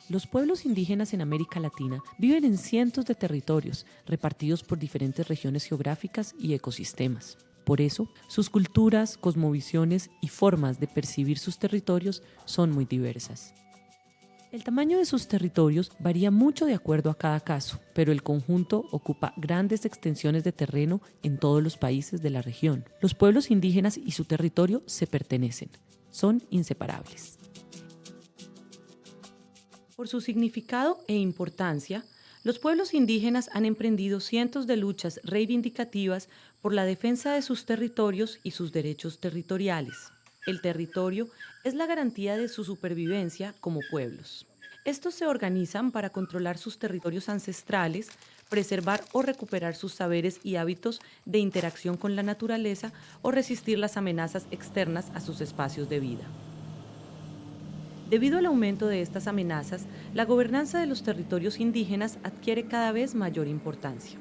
Los pueblos indígenas en América Latina viven en cientos de territorios, repartidos por diferentes regiones geográficas y ecosistemas. Por eso, sus culturas, cosmovisiones y formas de percibir sus territorios son muy diversas. El tamaño de sus territorios varía mucho de acuerdo a cada caso, pero el conjunto ocupa grandes extensiones de terreno en todos los países de la región. Los pueblos indígenas y su territorio se pertenecen, son inseparables. Por su significado e importancia, los pueblos indígenas han emprendido cientos de luchas reivindicativas por la defensa de sus territorios y sus derechos territoriales. El territorio es la garantía de su supervivencia como pueblos. Estos se organizan para controlar sus territorios ancestrales, preservar o recuperar sus saberes y hábitos de interacción con la naturaleza o resistir las amenazas externas a sus espacios de vida. Debido al aumento de estas amenazas, la gobernanza de los territorios indígenas adquiere cada vez mayor importancia.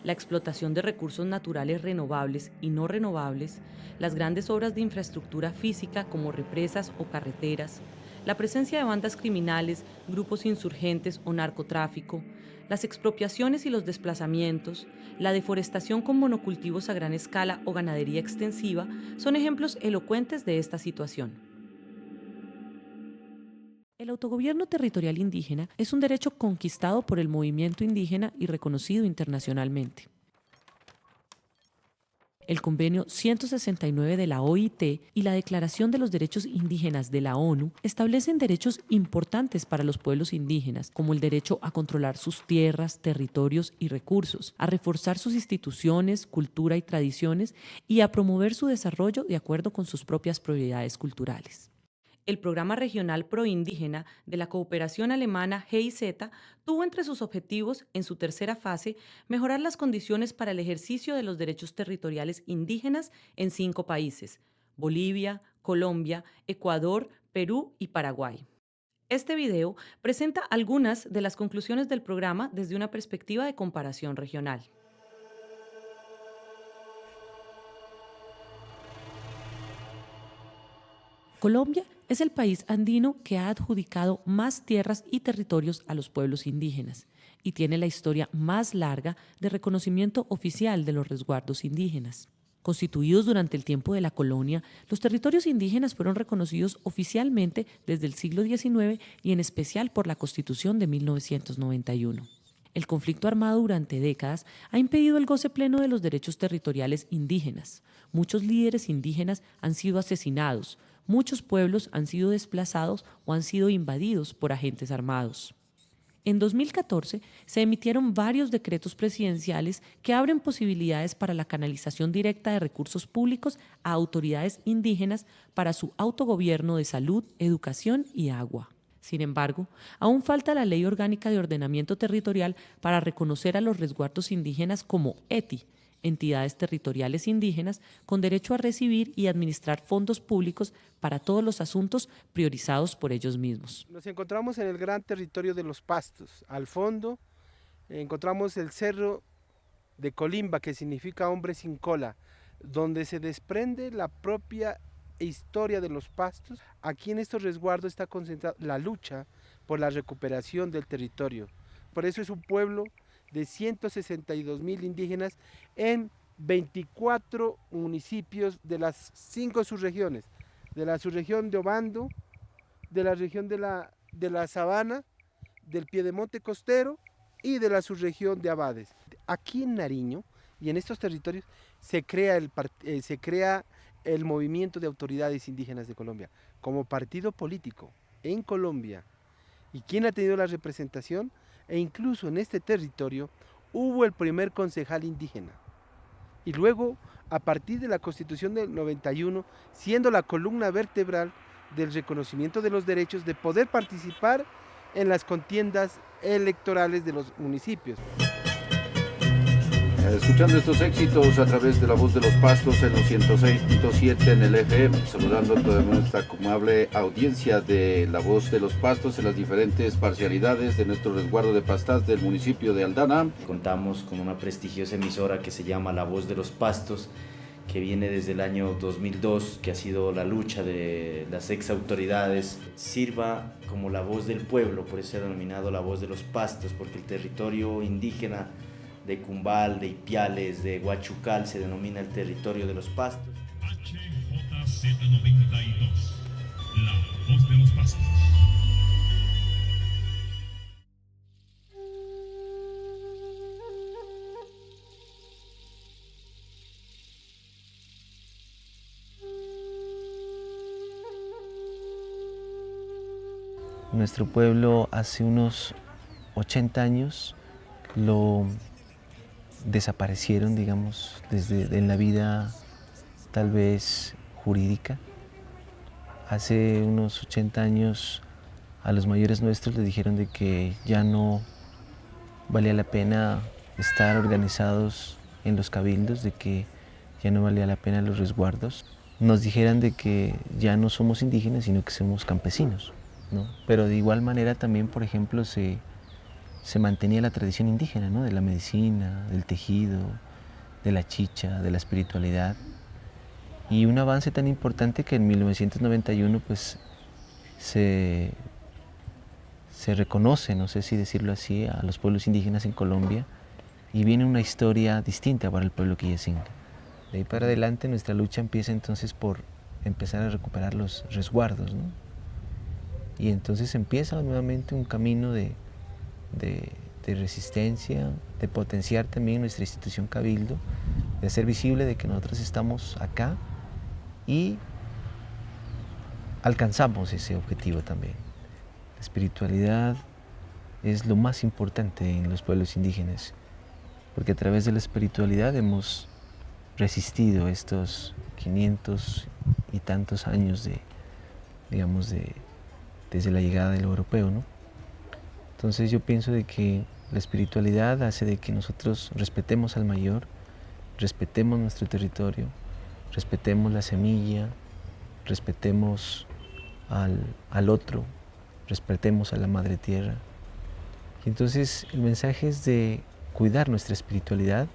La explotación de recursos naturales renovables y no renovables, las grandes obras de infraestructura física como represas o carreteras, la presencia de bandas criminales, grupos insurgentes o narcotráfico, las expropiaciones y los desplazamientos, la deforestación con monocultivos a gran escala o ganadería extensiva son ejemplos elocuentes de esta situación. El autogobierno territorial indígena es un derecho conquistado por el movimiento indígena y reconocido internacionalmente. El Convenio 169 de la OIT y la Declaración de los Derechos Indígenas de la ONU establecen derechos importantes para los pueblos indígenas, como el derecho a controlar sus tierras, territorios y recursos, a reforzar sus instituciones, cultura y tradiciones y a promover su desarrollo de acuerdo con sus propias prioridades culturales. El Programa Regional Proindígena de la Cooperación Alemana GIZ tuvo entre sus objetivos, en su tercera fase, mejorar las condiciones para el ejercicio de los derechos territoriales indígenas en 5 países: Bolivia, Colombia, Ecuador, Perú y Paraguay. Este video presenta algunas de las conclusiones del programa desde una perspectiva de comparación regional. Colombia es el país andino que ha adjudicado más tierras y territorios a los pueblos indígenas y tiene la historia más larga de reconocimiento oficial de los resguardos indígenas. Constituidos durante el tiempo de la colonia, los territorios indígenas fueron reconocidos oficialmente desde el siglo XIX y en especial por la Constitución de 1991. El conflicto armado durante décadas ha impedido el goce pleno de los derechos territoriales indígenas. Muchos líderes indígenas han sido asesinados. Muchos pueblos han sido desplazados o han sido invadidos por agentes armados. En 2014 se emitieron varios decretos presidenciales que abren posibilidades para la canalización directa de recursos públicos a autoridades indígenas para su autogobierno de salud, educación y agua. Sin embargo, aún falta la Ley Orgánica de Ordenamiento Territorial para reconocer a los resguardos indígenas como ETI, entidades territoriales indígenas con derecho a recibir y administrar fondos públicos para todos los asuntos priorizados por ellos mismos. Nos encontramos en el gran territorio de los Pastos. Al fondo encontramos el cerro de Colimba, que significa hombre sin cola, donde se desprende la propia historia de los Pastos. Aquí en estos resguardos está concentrada la lucha por la recuperación del territorio. Por eso es un pueblo de 162,000 indígenas en 24 municipios de las 5 subregiones, de la subregión de Obando, de la región de la Sabana, del Piedemonte Costero y de la subregión de Abades. Aquí en Nariño y en estos territorios se crea el Movimiento de Autoridades Indígenas de Colombia como partido político en Colombia. ¿Y quién ha tenido la representación? E incluso en este territorio hubo el primer concejal indígena. Y luego, a partir de la Constitución del 91, siendo la columna vertebral del reconocimiento de los derechos de poder participar en las contiendas electorales de los municipios. Escuchando estos éxitos a través de la voz de los Pastos en los 106.7 en el FM, saludando a toda nuestra amable audiencia de la voz de los Pastos en las diferentes parcialidades de nuestro resguardo de pastas del municipio de Aldana. Contamos con una prestigiosa emisora que se llama La Voz de los Pastos, que viene desde el año 2002, que ha sido la lucha de las ex autoridades, sirva como la voz del pueblo, por eso se ha denominado la voz de los pastos, porque el territorio indígena de Cumbal, de Ipiales, de Huachucal se denomina el territorio de los pastos. HJZ92, la voz de los pastos. Nuestro pueblo hace unos 80 años lo desaparecieron, digamos, en la vida tal vez jurídica. Hace unos 80 años a los mayores nuestros les dijeron de que ya no valía la pena estar organizados en los cabildos, de que ya no valía la pena los resguardos. Nos dijeran de que ya no somos indígenas, sino que somos campesinos, ¿no? Pero de igual manera también, por ejemplo, se mantenía la tradición indígena, ¿no? De la medicina, del tejido, de la chicha, de la espiritualidad. Y un avance tan importante que en 1991 pues, se reconoce, no sé si decirlo así, a los pueblos indígenas en Colombia, y viene una historia distinta para el pueblo quillacinga. De ahí para adelante nuestra lucha empieza entonces por empezar a recuperar los resguardos, ¿no? Y entonces empieza nuevamente un camino de resistencia, de potenciar también nuestra institución Cabildo, de hacer visible de que nosotros estamos acá y alcanzamos ese objetivo también. La espiritualidad es lo más importante en los pueblos indígenas, porque a través de la espiritualidad hemos resistido estos 500 y tantos años desde la llegada del europeo, ¿no? Entonces yo pienso de que la espiritualidad hace de que nosotros respetemos al mayor, respetemos nuestro territorio, respetemos la semilla, respetemos al otro, respetemos a la madre tierra. Y entonces el mensaje es de cuidar nuestra espiritualidad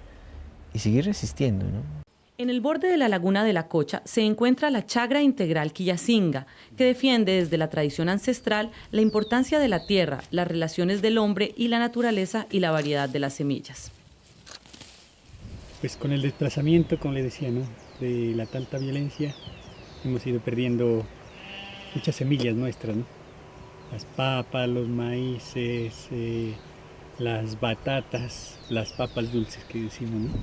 y seguir resistiendo, ¿no? En el borde de la laguna de la Cocha se encuentra la Chagra Integral Quillacinga, que defiende desde la tradición ancestral la importancia de la tierra, las relaciones del hombre y la naturaleza y la variedad de las semillas. Pues con el desplazamiento, como le decía, ¿no?, de la tanta violencia, hemos ido perdiendo muchas semillas nuestras, ¿no? Las papas, los maíces, las batatas, las papas dulces que decimos, ¿no?,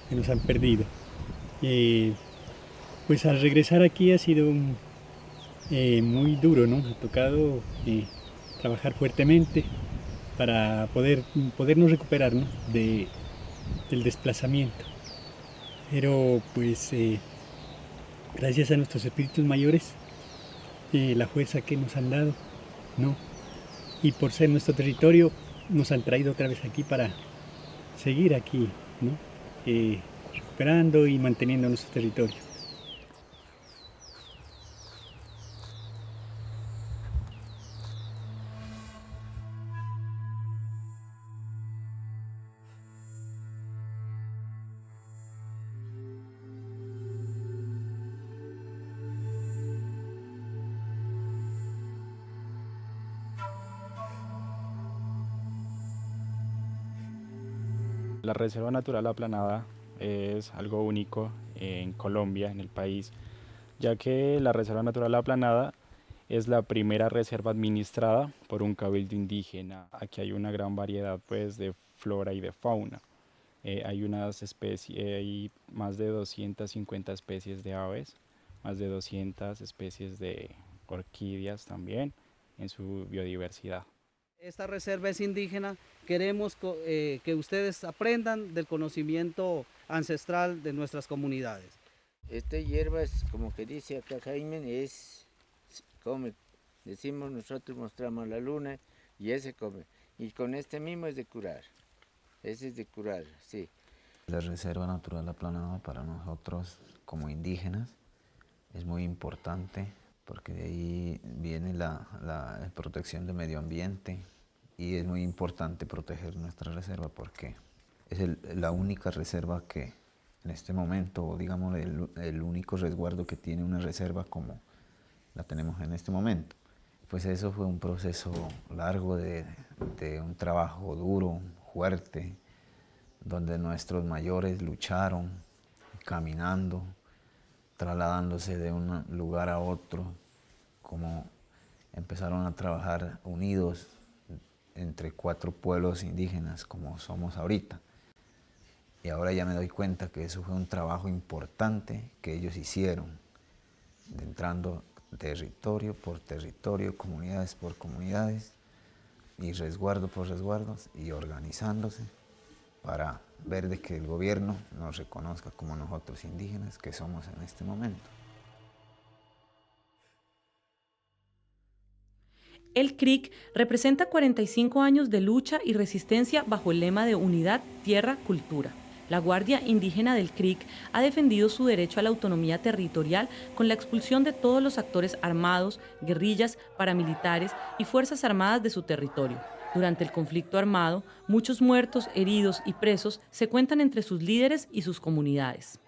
que nos han perdido. Pues al regresar aquí ha sido muy duro, ¿no? Ha tocado trabajar fuertemente para podernos recuperar, ¿no?, del desplazamiento. Pero pues gracias a nuestros espíritus mayores, la fuerza que nos han dado, ¿no?, y por ser nuestro territorio, nos han traído otra vez aquí para seguir aquí, ¿no?, recuperando y manteniendo nuestro territorio. La Reserva Natural Aplanada es algo único en Colombia, en el país, ya que la Reserva Natural Aplanada es la primera reserva administrada por un cabildo indígena. Aquí hay una gran variedad, pues, de flora y de fauna. Hay más de 250 especies de aves, más de 200 especies de orquídeas también en su biodiversidad. Esta reserva es indígena, queremos que ustedes aprendan del conocimiento ancestral de nuestras comunidades. Esta hierba es, como que dice acá Jaime, come, decimos nosotros, mostramos la luna y ese come. Y con este mismo es de curar, ese es de curar, sí. La Reserva Natural Aplanada para nosotros como indígenas es muy importante, porque de ahí viene la protección del medio ambiente y es muy importante proteger nuestra reserva porque es la única reserva que en este momento, digamos, el único resguardo que tiene una reserva como la tenemos en este momento. Pues eso fue un proceso largo de un trabajo duro, fuerte, donde nuestros mayores lucharon, caminando, trasladándose de un lugar a otro, como empezaron a trabajar unidos entre 4 pueblos indígenas como somos ahorita. Y ahora ya me doy cuenta que eso fue un trabajo importante que ellos hicieron, entrando territorio por territorio, comunidades por comunidades, y resguardo por resguardos, y organizándose para ver de que el gobierno nos reconozca como nosotros indígenas que somos en este momento. El CRIC representa 45 años de lucha y resistencia bajo el lema de Unidad, Tierra, Cultura. La Guardia Indígena del CRIC ha defendido su derecho a la autonomía territorial con la expulsión de todos los actores armados, guerrillas, paramilitares y fuerzas armadas de su territorio. Durante el conflicto armado, muchos muertos, heridos y presos se cuentan entre sus líderes y sus comunidades.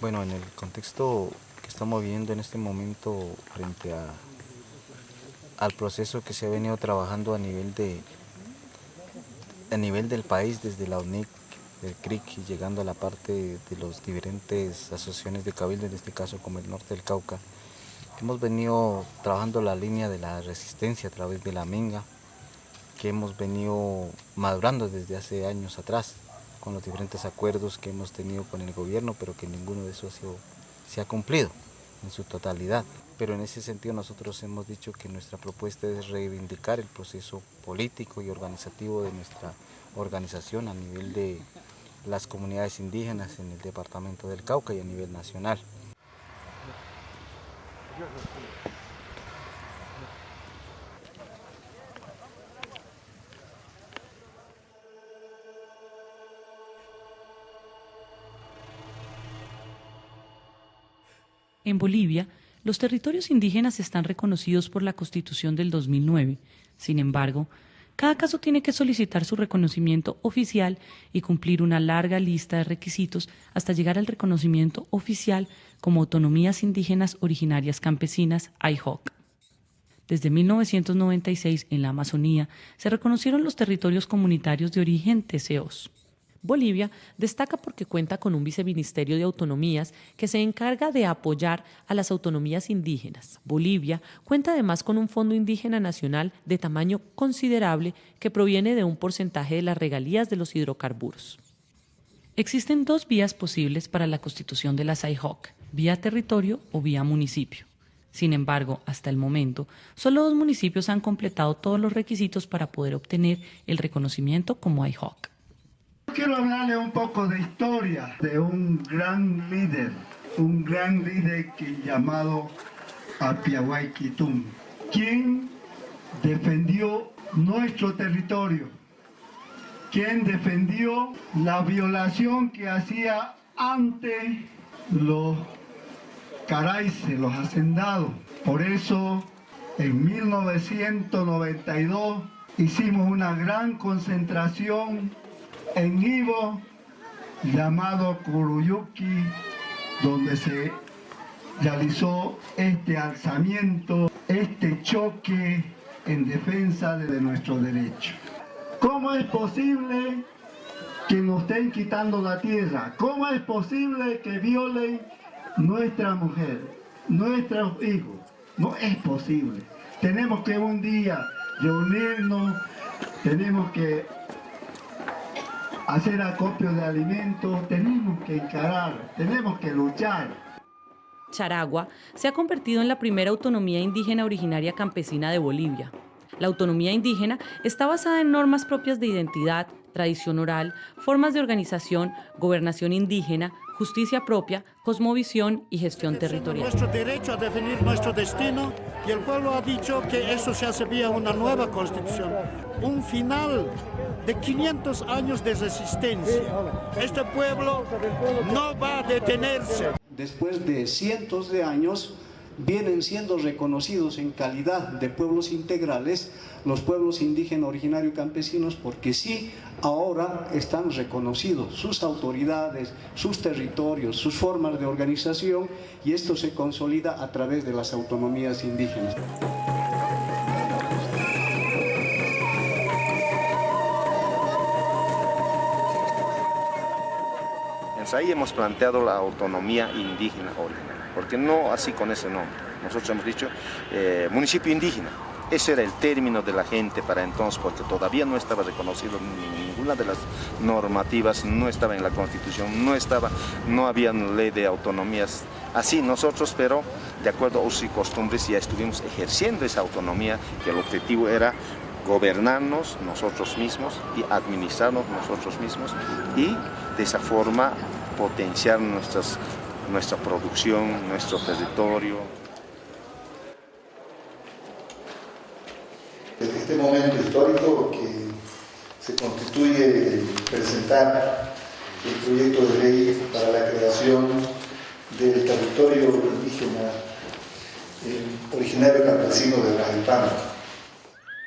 Bueno, en el contexto que estamos viviendo en este momento frente al proceso que se ha venido trabajando a nivel del país, desde la UNIC, del CRIC, y llegando a la parte de las diferentes asociaciones de cabildo, en este caso como el Norte del Cauca, hemos venido trabajando la línea de la resistencia a través de la Minga, que hemos venido madurando desde hace años atrás, con los diferentes acuerdos que hemos tenido con el gobierno, pero que ninguno de esos se ha cumplido en su totalidad. Pero en ese sentido nosotros hemos dicho que nuestra propuesta es reivindicar el proceso político y organizativo de nuestra organización a nivel de las comunidades indígenas en el departamento del Cauca y a nivel nacional. En Bolivia, los territorios indígenas están reconocidos por la Constitución del 2009. Sin embargo, cada caso tiene que solicitar su reconocimiento oficial y cumplir una larga lista de requisitos hasta llegar al reconocimiento oficial como autonomías indígenas originarias campesinas, AIJOC. Desde 1996, en la Amazonía, se reconocieron los territorios comunitarios de origen TCOs. Bolivia destaca porque cuenta con un viceministerio de autonomías que se encarga de apoyar a las autonomías indígenas. Bolivia cuenta además con un fondo indígena nacional de tamaño considerable que proviene de un porcentaje de las regalías de los hidrocarburos. Existen 2 vías posibles para la constitución de las AIJOC, vía territorio o vía municipio. Sin embargo, hasta el momento, solo 2 municipios han completado todos los requisitos para poder obtener el reconocimiento como AIJOC. Quiero hablarle un poco de historia de un gran líder que llamado Apiaguay Quitum, quien defendió nuestro territorio, quien defendió la violación que hacía antes los caraices, los hacendados. Por eso, en 1992 hicimos una gran concentración en Ibo, llamado Curuyuqui, donde se realizó este alzamiento, este choque en defensa de nuestros derechos. ¿Cómo es posible que nos estén quitando la tierra? ¿Cómo es posible que violen nuestra mujer, nuestros hijos? No es posible. Tenemos que un día reunirnos, tenemos que hacer acopio de alimentos, tenemos que encarar, tenemos que luchar. Charagua se ha convertido en la primera autonomía indígena originaria campesina de Bolivia. La autonomía indígena está basada en normas propias de identidad, tradición oral, formas de organización, gobernación indígena, justicia propia, cosmovisión y gestión territorial. Nuestro derecho a definir nuestro destino, y el pueblo ha dicho que eso se hace vía una nueva constitución, un final de 500 años de resistencia. Este pueblo no va a detenerse. Después de cientos de años, vienen siendo reconocidos en calidad de pueblos integrales los pueblos indígenas originarios campesinos, porque sí, ahora están reconocidos sus autoridades, sus territorios, sus formas de organización, y esto se consolida a través de las autonomías indígenas. Ahí hemos planteado la autonomía indígena originaria, porque no así con ese nombre. Nosotros hemos dicho municipio indígena. Ese era el término de la gente para entonces, porque todavía no estaba reconocido ninguna de las normativas, no estaba en la Constitución, no había ley de autonomías. Así nosotros, pero de acuerdo a usos y costumbres, ya estuvimos ejerciendo esa autonomía, que el objetivo era gobernarnos nosotros mismos y administrarnos nosotros mismos, y de esa forma potenciar nuestra producción, nuestro territorio. Desde este momento histórico que se constituye presentar el proyecto de ley para la creación del territorio indígena originario campesino de Rajaypampa.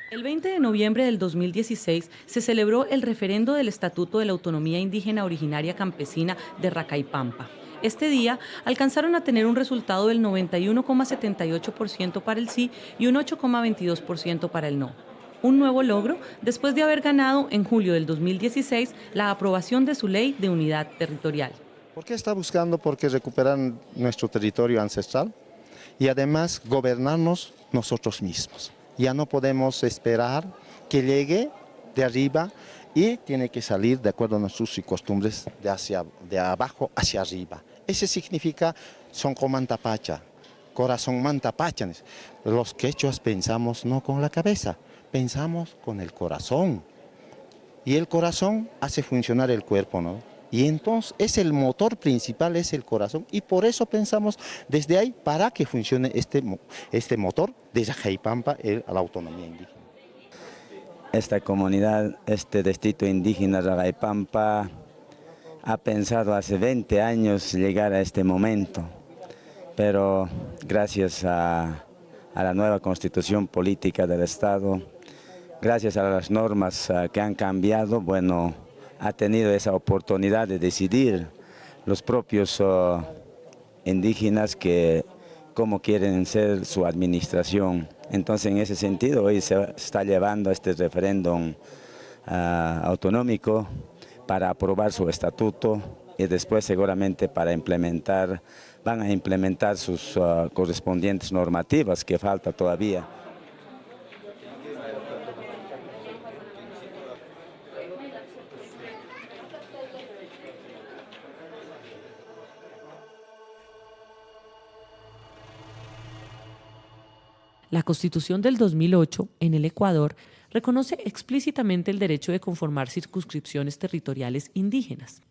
El 20 de noviembre del 2016 se celebró el referendo del Estatuto de la Autonomía Indígena Originaria Campesina de Rajaypampa. Este día alcanzaron a tener un resultado del 91,78% para el sí y un 8,22% para el no. Un nuevo logro después de haber ganado en julio del 2016 la aprobación de su ley de unidad territorial. ¿Por qué está buscando? Porque recuperan nuestro territorio ancestral y además gobernarnos nosotros mismos. Ya no podemos esperar que llegue de arriba y tiene que salir de acuerdo a nuestros usos y costumbres de abajo hacia arriba. Ese significa son como mantapacha, corazón mantapachanes. Los quechuas pensamos no con la cabeza, pensamos con el corazón. Y el corazón hace funcionar el cuerpo, ¿no? Y entonces es el motor principal, es el corazón, y por eso pensamos desde ahí para que funcione este motor de Rajaypampa, la autonomía indígena. Esta comunidad, este distrito indígena Rajaypampa, ha pensado hace 20 años llegar a este momento, pero gracias a la nueva constitución política del Estado, gracias a las normas que han cambiado, bueno, ha tenido esa oportunidad de decidir los propios indígenas cómo quieren ser su administración. Entonces, en ese sentido, hoy se está llevando este referéndum autonómico para aprobar su estatuto y después seguramente van a implementar sus correspondientes normativas, que falta todavía. La Constitución del 2008, en el Ecuador, reconoce explícitamente el derecho de conformar circunscripciones territoriales indígenas.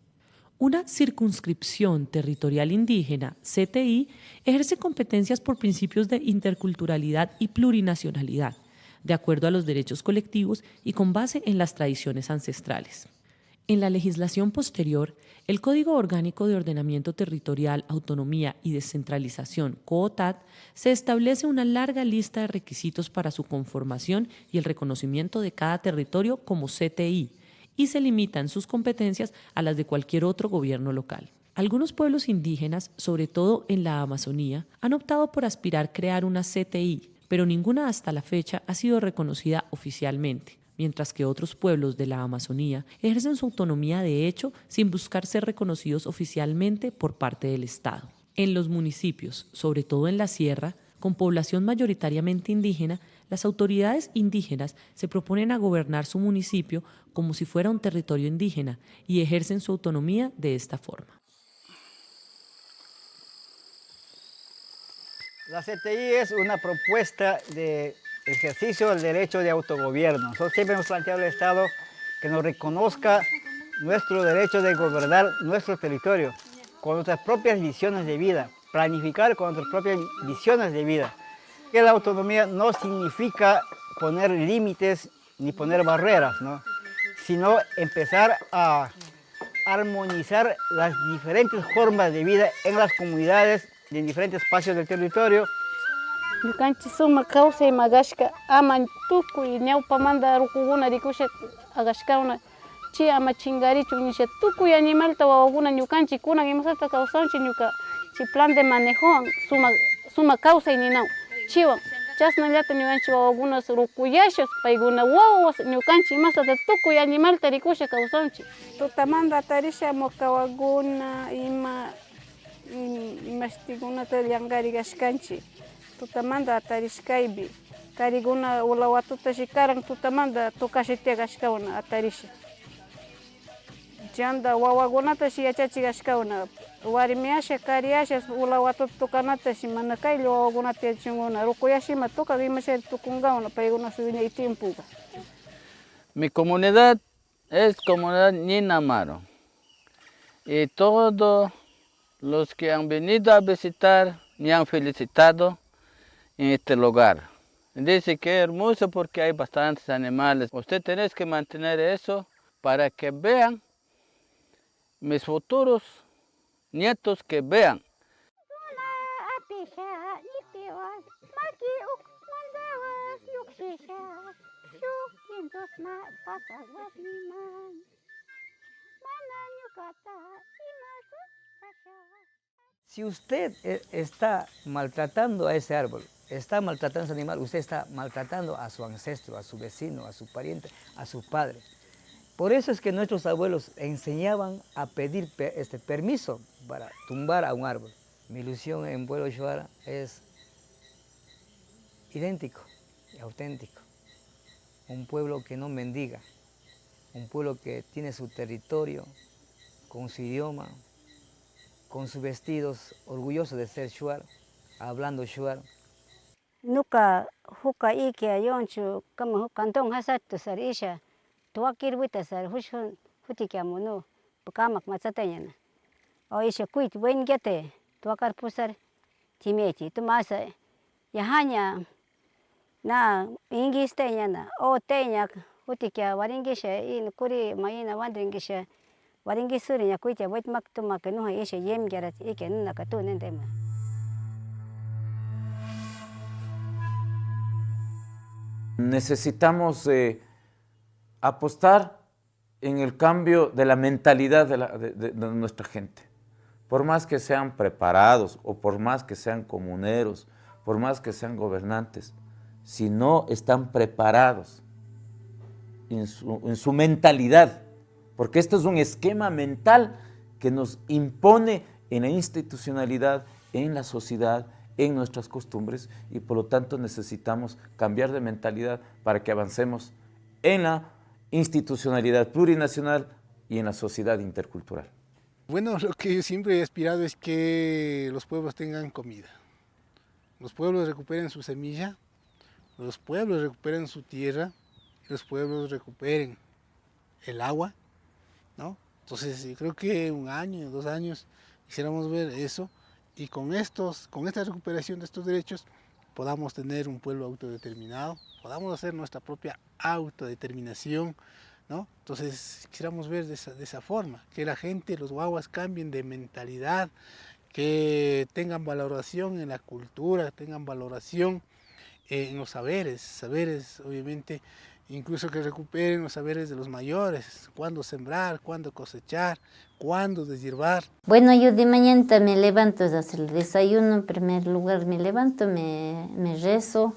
Una circunscripción territorial indígena, CTI, ejerce competencias por principios de interculturalidad y plurinacionalidad, de acuerdo a los derechos colectivos y con base en las tradiciones ancestrales. En la legislación posterior, el Código Orgánico de Ordenamiento Territorial, Autonomía y Descentralización, COOTAD, se establece una larga lista de requisitos para su conformación y el reconocimiento de cada territorio como CTI, y se limitan sus competencias a las de cualquier otro gobierno local. Algunos pueblos indígenas, sobre todo en la Amazonía, han optado por aspirar a crear una CTI, pero ninguna hasta la fecha ha sido reconocida oficialmente, mientras que otros pueblos de la Amazonía ejercen su autonomía de hecho sin buscar ser reconocidos oficialmente por parte del Estado. En los municipios, sobre todo en la sierra, con población mayoritariamente indígena, las autoridades indígenas se proponen a gobernar su municipio como si fuera un territorio indígena y ejercen su autonomía de esta forma. La CTI es una propuesta de ejercicio del derecho de autogobierno. Nosotros siempre hemos planteado al Estado que nos reconozca nuestro derecho de gobernar nuestro territorio con nuestras propias visiones de vida, planificar con nuestras propias visiones de vida. Que la autonomía no significa poner límites ni poner barreras, ¿no? Sino empezar a armonizar las diferentes formas de vida en las comunidades y en diferentes espacios del territorio Ñukanchi suma kawsay magashka ama tukuy ñawpamanta rukukuna rikusha agashkawna chi ama chingarichu nisha tukuy animalta wawakuna ñukanchik kunan imasata kawsanchik ñuka chi plan de manejowan suma kawsay ninawan chiwan chasnallata ñukanchik wawakunas rukuyashas paykuna wawas ñukanchik imasata tukuy animalta rikusha kawsanchik. Tutamanta atarisha muka wawakuna imashtikunata llankari kashkanchik. Tutamanta atarishkaypi karikuna ulawatutashi karan tutamanta tukashite kashkawana atarisha. Chanta wawakunatashi yachachik kashkawana warmi asha kari asha ulawatuta tukanatashi mana kaylla wawakunata yachachinguna rukuyashima tukan imashari tukunkawan paykuna su ñay tiempoka. Mi comunidad es comunidad Ninamaro y todos los que han venido a visitar me han felicitado en este lugar. Dice que es hermoso porque hay bastantes animales. Usted tiene que mantener eso para que vean mis futuros nietos que vean. Si usted está maltratando a ese árbol, está maltratando a ese animal, usted está maltratando a su ancestro, a su vecino, a su pariente, a su padre. Por eso es que nuestros abuelos enseñaban a pedir permiso para tumbar a un árbol. Mi ilusión en Pueblo Shuar es idéntico y auténtico. Un pueblo que no mendiga, un pueblo que tiene su territorio, con su idioma, con sus vestidos, orgulloso de ser Shuar, hablando Shuar. Nuka huka ikia yonchu kama hukantong hasatu sarisha tuakir wita sar hushun hutikiamono pakamak matsatayana. O isha kuit wengete tuakar pusar timeti tumasa yahanya na ingis teñana o teña hutikia waringisha in kuri maina wandringisha waringisuri nya kuitia wetmak tumak no isha yemgarat ike nakatu nendema. Necesitamos apostar en el cambio de la mentalidad de nuestra gente. Por más que sean preparados o por más que sean comuneros, por más que sean gobernantes, si no están preparados en su mentalidad, porque este es un esquema mental que nos impone en la institucionalidad, en la sociedad, en nuestras costumbres, y por lo tanto necesitamos cambiar de mentalidad para que avancemos en la institucionalidad plurinacional y en la sociedad intercultural. Bueno, lo que yo siempre he aspirado es que los pueblos tengan comida, los pueblos recuperen su semilla, los pueblos recuperen su tierra, los pueblos recuperen el agua, ¿no? Entonces yo creo que 1 año, 2 años quisiéramos ver eso, y con esta recuperación de estos derechos podamos tener un pueblo autodeterminado, podamos hacer nuestra propia autodeterminación, ¿no? Entonces quisiéramos ver de esa forma, que la gente, los guaguas cambien de mentalidad, que tengan valoración en la cultura, tengan valoración en los saberes obviamente, incluso que recuperen los saberes de los mayores, cuándo sembrar, cuándo cosechar, cuándo deshiervar. Bueno, yo de mañana me levanto a hacer el desayuno, en primer lugar me levanto, me rezo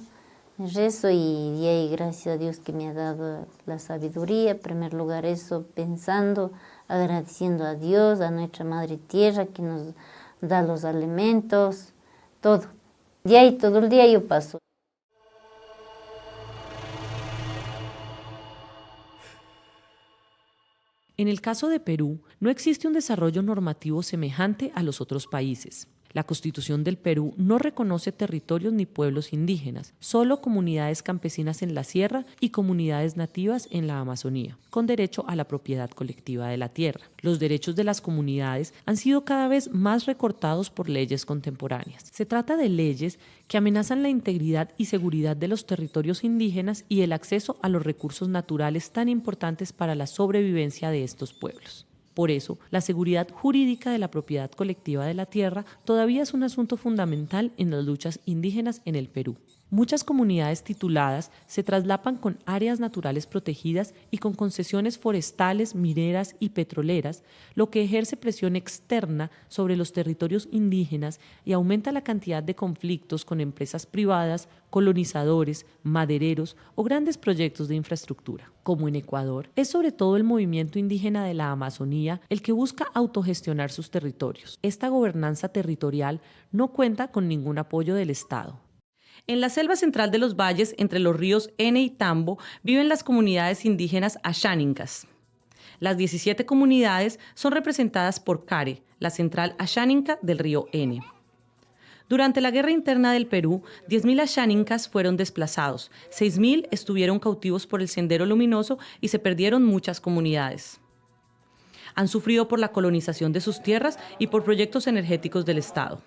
y de ahí gracias a Dios que me ha dado la sabiduría, en primer lugar eso, pensando, agradeciendo a Dios, a nuestra Madre Tierra que nos da los alimentos, todo. De ahí todo el día yo paso. En el caso de Perú, no existe un desarrollo normativo semejante a los otros países. La Constitución del Perú no reconoce territorios ni pueblos indígenas, solo comunidades campesinas en la sierra y comunidades nativas en la Amazonía, con derecho a la propiedad colectiva de la tierra. Los derechos de las comunidades han sido cada vez más recortados por leyes contemporáneas. Se trata de leyes que amenazan la integridad y seguridad de los territorios indígenas y el acceso a los recursos naturales tan importantes para la sobrevivencia de estos pueblos. Por eso, la seguridad jurídica de la propiedad colectiva de la tierra todavía es un asunto fundamental en las luchas indígenas en el Perú. Muchas comunidades tituladas se traslapan con áreas naturales protegidas y con concesiones forestales, mineras y petroleras, lo que ejerce presión externa sobre los territorios indígenas y aumenta la cantidad de conflictos con empresas privadas, colonizadores, madereros o grandes proyectos de infraestructura. Como en Ecuador, es sobre todo el movimiento indígena de la Amazonía el que busca autogestionar sus territorios. Esta gobernanza territorial no cuenta con ningún apoyo del Estado. En la selva central de los valles, entre los ríos Ene y Tambo, viven las comunidades indígenas Asháninkas. Las 17 comunidades son representadas por CARE, la central Asháninka del río Ene. Durante la guerra interna del Perú, 10.000 Asháninkas fueron desplazados, 6.000 estuvieron cautivos por el Sendero Luminoso y se perdieron muchas comunidades. Han sufrido por la colonización de sus tierras y por proyectos energéticos del Estado.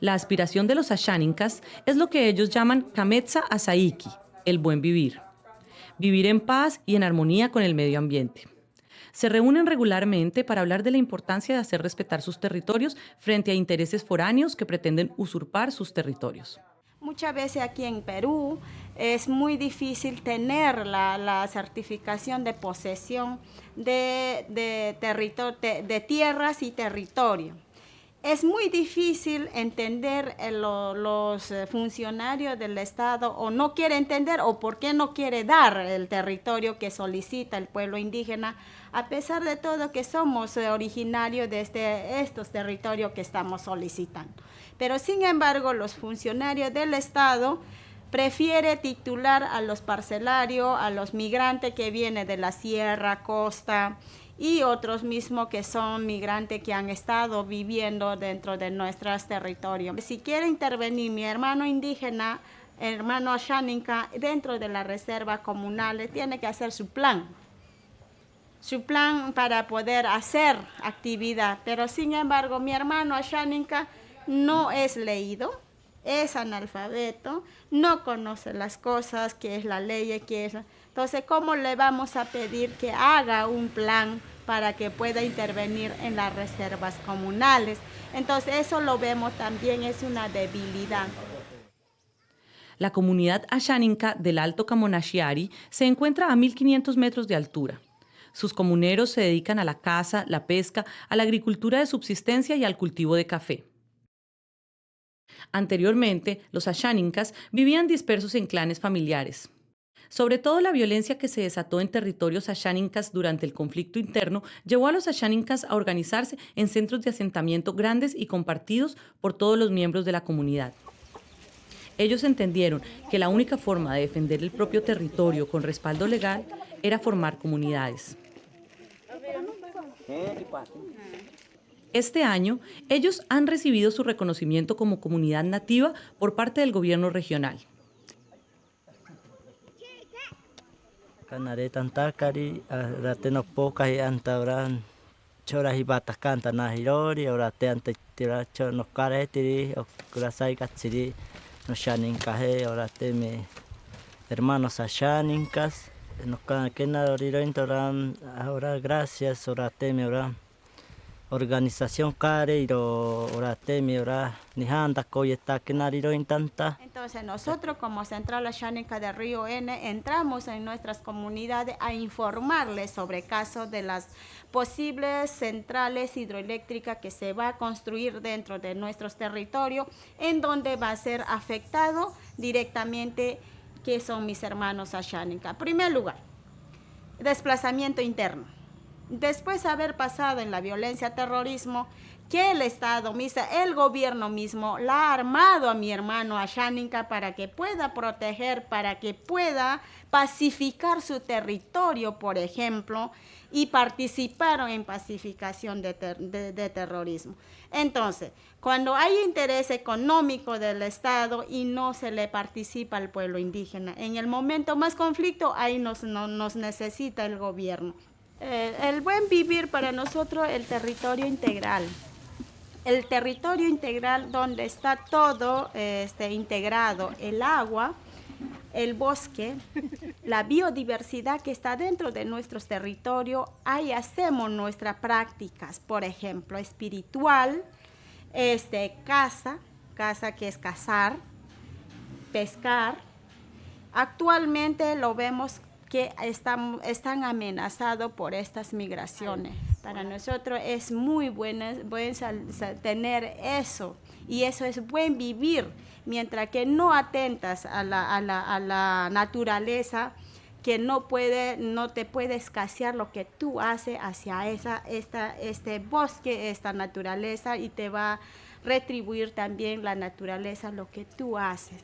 La aspiración de los Asháninkas es lo que ellos llaman Kametsa Asaiki, el buen vivir. Vivir en paz y en armonía con el medio ambiente. Se reúnen regularmente para hablar de la importancia de hacer respetar sus territorios frente a intereses foráneos que pretenden usurpar sus territorios. Muchas veces aquí en Perú es muy difícil tener la certificación de posesión de tierras y territorio. Es muy difícil entender los funcionarios del Estado o no quiere entender o por qué no quiere dar el territorio que solicita el pueblo indígena, a pesar de todo que somos originarios de estos territorios que estamos solicitando. Pero sin embargo, los funcionarios del Estado prefieren titular a los parcelarios, a los migrantes que vienen de la sierra, costa, y otros mismos que son migrantes que han estado viviendo dentro de nuestros territorios. Si quiere intervenir mi hermano indígena, hermano Asháninka, dentro de la reserva comunal, tiene que hacer su plan para poder hacer actividad. Pero sin embargo, mi hermano Asháninka no es leído, es analfabeto, no conoce las cosas, qué es la ley, qué es... Entonces, ¿cómo le vamos a pedir que haga un plan para que pueda intervenir en las reservas comunales? Entonces, eso lo vemos también, es una debilidad. La comunidad Asháninka del Alto Camonashiari se encuentra a 1.500 metros de altura. Sus comuneros se dedican a la caza, la pesca, a la agricultura de subsistencia y al cultivo de café. Anteriormente, los Asháninkas vivían dispersos en clanes familiares. Sobre todo la violencia que se desató en territorios Asháninkas durante el conflicto interno llevó a los Asháninkas a organizarse en centros de asentamiento grandes y compartidos por todos los miembros de la comunidad. Ellos entendieron que la única forma de defender el propio territorio con respaldo legal era formar comunidades. Este año, ellos han recibido su reconocimiento como comunidad nativa por parte del gobierno regional. Canare tantakari, rate no poca y antabran choras y batas canta nahirori, ahora te ante tira no caretiri, o kurasai katsiri, no shaninkaje, ahora te me hermanos ashaninkas, no can que nada ahora gracias, ahora te me ahora organización care y ahora te me ahora ni handa coyeta que nariro intanta. Entonces nosotros como Central Asháninka de Río Ene entramos en nuestras comunidades a informarles sobre casos de las posibles centrales hidroeléctricas que se va a construir dentro de nuestros territorios, en donde va a ser afectado directamente que son mis hermanos Asháninka. En primer lugar, desplazamiento interno. Después de haber pasado en la violencia terrorismo, que el Estado mismo, el gobierno mismo, la ha armado a mi hermano Asháninka para que pueda proteger, para que pueda pacificar su territorio, por ejemplo, y participaron en pacificación de terrorismo. Entonces, cuando hay interés económico del Estado y no se le participa al pueblo indígena, en el momento más conflicto, ahí nos necesita el gobierno. El buen vivir para nosotros, el territorio integral. El territorio integral donde está todo integrado, el agua, el bosque, la biodiversidad que está dentro de nuestros territorios, ahí hacemos nuestras prácticas, por ejemplo, espiritual, caza que es cazar, pescar. Actualmente lo vemos que están amenazados por estas migraciones. Para nosotros es muy bueno tener eso, y eso es buen vivir, mientras que no atentas a la naturaleza, que no te puede escasear lo que tú haces hacia este bosque, esta naturaleza, y te va a retribuir también la naturaleza lo que tú haces.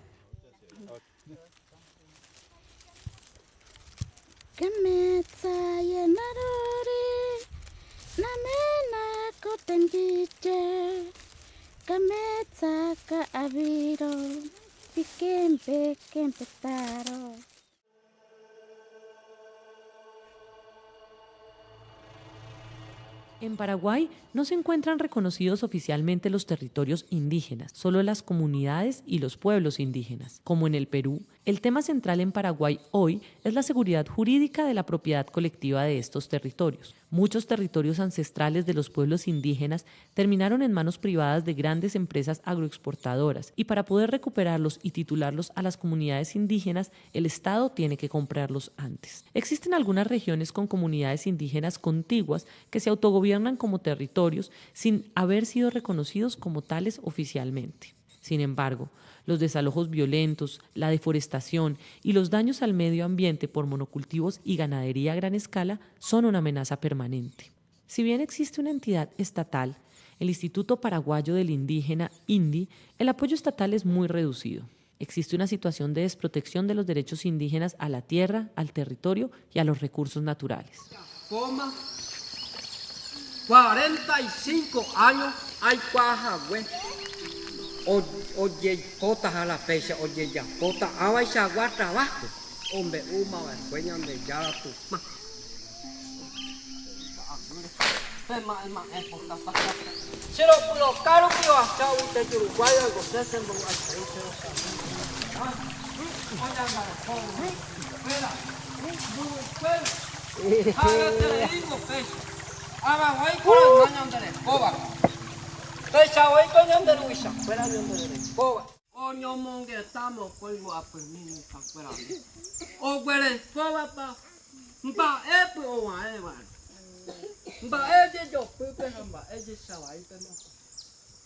En Paraguay no se encuentran reconocidos oficialmente los territorios indígenas, solo las comunidades y los pueblos indígenas. Como en el Perú, el tema central en Paraguay hoy es la seguridad jurídica de la propiedad colectiva de estos territorios. Muchos territorios ancestrales de los pueblos indígenas terminaron en manos privadas de grandes empresas agroexportadoras, y para poder recuperarlos y titularlos a las comunidades indígenas, el Estado tiene que comprarlos antes. Existen algunas regiones con comunidades indígenas contiguas que se autogobiernan como territorios sin haber sido reconocidos como tales oficialmente. Sin embargo, los desalojos violentos, la deforestación y los daños al medio ambiente por monocultivos y ganadería a gran escala son una amenaza permanente. Si bien existe una entidad estatal, el Instituto Paraguayo del Indígena, INDI, el apoyo estatal es muy reducido. Existe una situación de desprotección de los derechos indígenas a la tierra, al territorio y a los recursos naturales. 45 años hay cuajagüe. Oye, potas a la fecha, oye, ya, potas, ahora ya va trabajo. Hombre, uma, sueñan de ya tu ma. Se lo caro que yo hasta usted de Uruguay, algo se hace en Uruguay. Ahora voy con el mañana de escoba. Fecha hoy con el de Luisa, fuera de escoba. O no monge estamos por a permiso para fuera. O huele escoba pa epo o a eva. Ella yo pepe hamba, ella sabai pero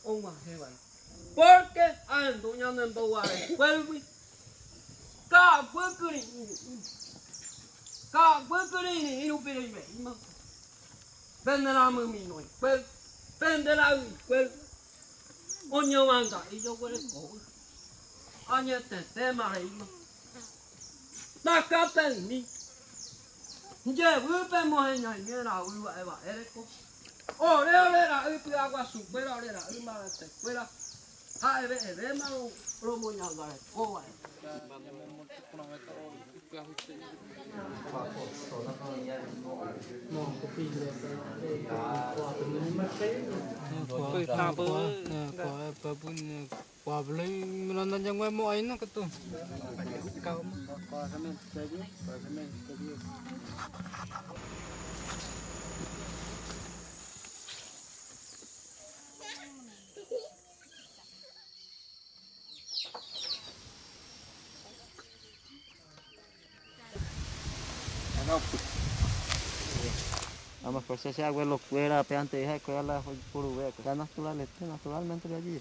o ma eva. Porque ando ñando en boa vuelve. Ka huekuri y no pero y vende la mami no pues vende la pues oño manga y yo huele cojo año tema ahí na capen ni ya vuelve moña y era uva eva ereco ore la y agua supera ore la y mala te fuera a ve mano promo ñanga coba Vamos por si ese agua lo fuera, antes de que la por hueco, ya naturalmente de allí.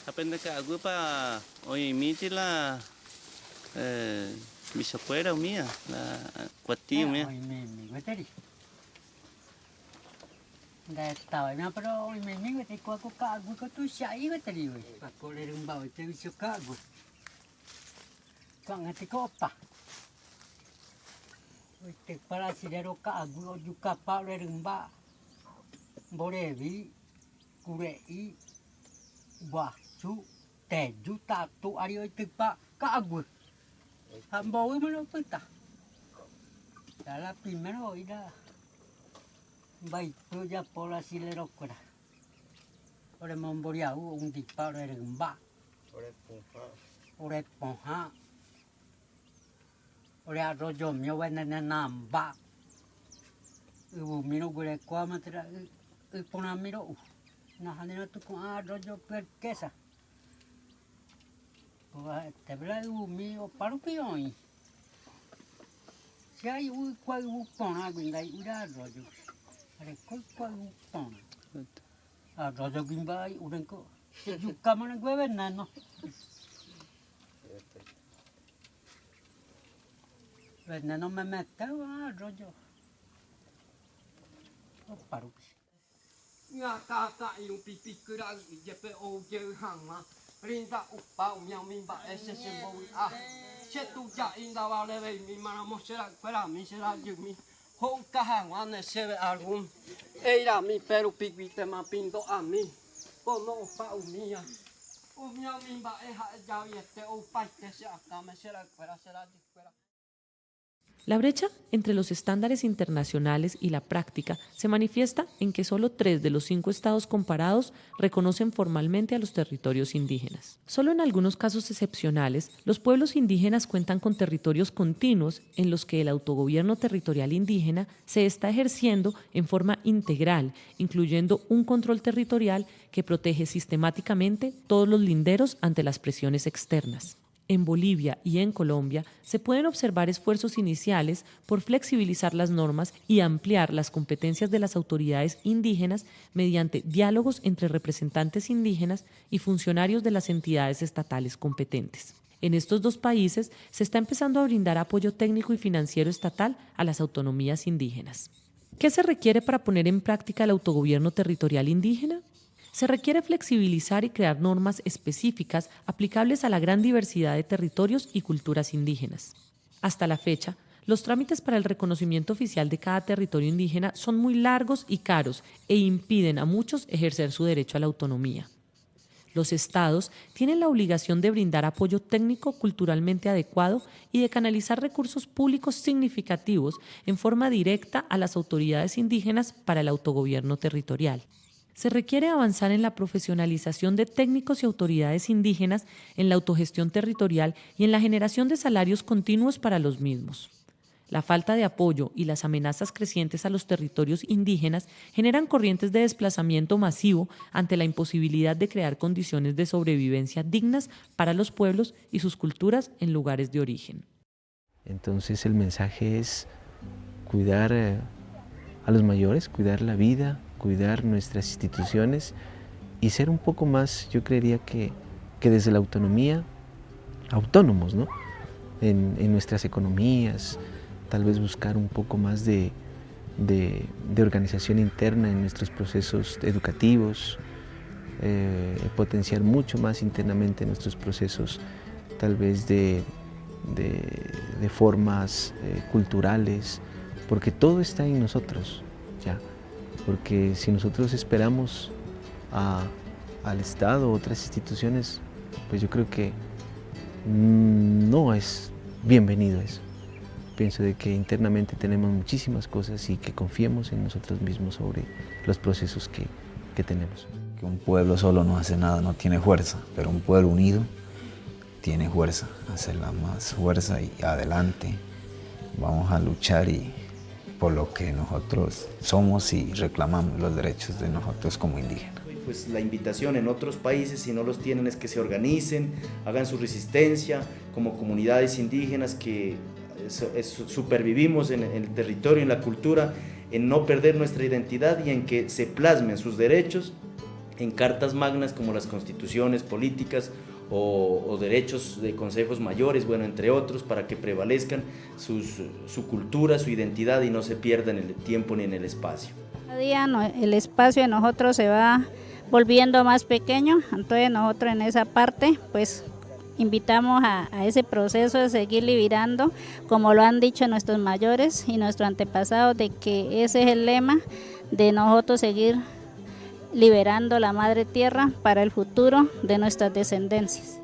Aprende que algo para hoy emitir la bisabuela mía, la cuatilla mía. Để tỏi nó pro mình người ta qua có cả vui có túi sấy người ta đi rồi và cô lấy đừng bảo chơi siêu cả vui còn người ta có pa rồi từ para si để đâu cả vui ở juga pa lấy đừng ba bố để vi cụ để ý và chú tè chú ta tụ ari ở từ pa cả vui ham bố mới nó phân ta La primero ira baito ya por así le rocora. Ore momboria un disparo de rumba. Ore ponja. Ore arroyo mío venena namba. Miro gure kwa matra pona miro. Na hanena tu con arroyo perquesa. Te bla miro paro pioi. Si hay un cual pona guinda ira arroyo. Are cual pona. Arroyo guinda urenco. Se yucama na gobernano. Veneno me mete arroyo. Paro. Nga ta yung pipikura jepe o je hanga. Rinda upa umiang mimba ese sembowi Chetu ja inda vale ve mi mana mosera kwera mi sera jumi. Ho kahanga ne sebe algún. Eira mi pero piquite ma pindo a mí. Pono upa umia. Umiang mimba eja ya yete upa te se acá me sera kwera sera kwera. La brecha entre los estándares internacionales y la práctica se manifiesta en que solo 3 de los 5 estados comparados reconocen formalmente a los territorios indígenas. Solo en algunos casos excepcionales, los pueblos indígenas cuentan con territorios continuos en los que el autogobierno territorial indígena se está ejerciendo en forma integral, incluyendo un control territorial que protege sistemáticamente todos los linderos ante las presiones externas. En Bolivia y en Colombia se pueden observar esfuerzos iniciales por flexibilizar las normas y ampliar las competencias de las autoridades indígenas mediante diálogos entre representantes indígenas y funcionarios de las entidades estatales competentes. En estos 2 países se está empezando a brindar apoyo técnico y financiero estatal a las autonomías indígenas. ¿Qué se requiere para poner en práctica el autogobierno territorial indígena? Se requiere flexibilizar y crear normas específicas aplicables a la gran diversidad de territorios y culturas indígenas. Hasta la fecha, los trámites para el reconocimiento oficial de cada territorio indígena son muy largos y caros e impiden a muchos ejercer su derecho a la autonomía. Los estados tienen la obligación de brindar apoyo técnico culturalmente adecuado y de canalizar recursos públicos significativos en forma directa a las autoridades indígenas para el autogobierno territorial. Se requiere avanzar en la profesionalización de técnicos y autoridades indígenas, en la autogestión territorial y en la generación de salarios continuos para los mismos. La falta de apoyo y las amenazas crecientes a los territorios indígenas generan corrientes de desplazamiento masivo ante la imposibilidad de crear condiciones de sobrevivencia dignas para los pueblos y sus culturas en lugares de origen. Entonces el mensaje es cuidar a los mayores, cuidar la vida, cuidar nuestras instituciones y ser un poco más, yo creería que desde la autonomía, autónomos, ¿no? En nuestras economías, tal vez buscar un poco más de organización interna en nuestros procesos educativos, potenciar mucho más internamente nuestros procesos, tal vez de formas culturales, porque todo está en nosotros, ya. Porque si nosotros esperamos al Estado o otras instituciones, pues yo creo que no es bienvenido eso. Pienso de que internamente tenemos muchísimas cosas y que confiemos en nosotros mismos sobre los procesos que tenemos. Que un pueblo solo no hace nada, no tiene fuerza, pero un pueblo unido tiene fuerza, hacerla más fuerza y adelante. Vamos a luchar por lo que nosotros somos y reclamamos los derechos de nosotros como indígenas. Pues la invitación en otros países, si no los tienen, es que se organicen, hagan su resistencia como comunidades indígenas que supervivimos en el territorio, en la cultura, en no perder nuestra identidad y en que se plasmen sus derechos en cartas magnas como las constituciones políticas o derechos de consejos mayores, bueno, entre otros, para que prevalezcan su cultura, su identidad y no se pierda en el tiempo ni en el espacio. Cada día el espacio de nosotros se va volviendo más pequeño, entonces nosotros en esa parte pues invitamos a ese proceso de seguir liberando, como lo han dicho nuestros mayores y nuestros antepasados, de que ese es el lema de nosotros seguir liberando la madre tierra para el futuro de nuestras descendencias.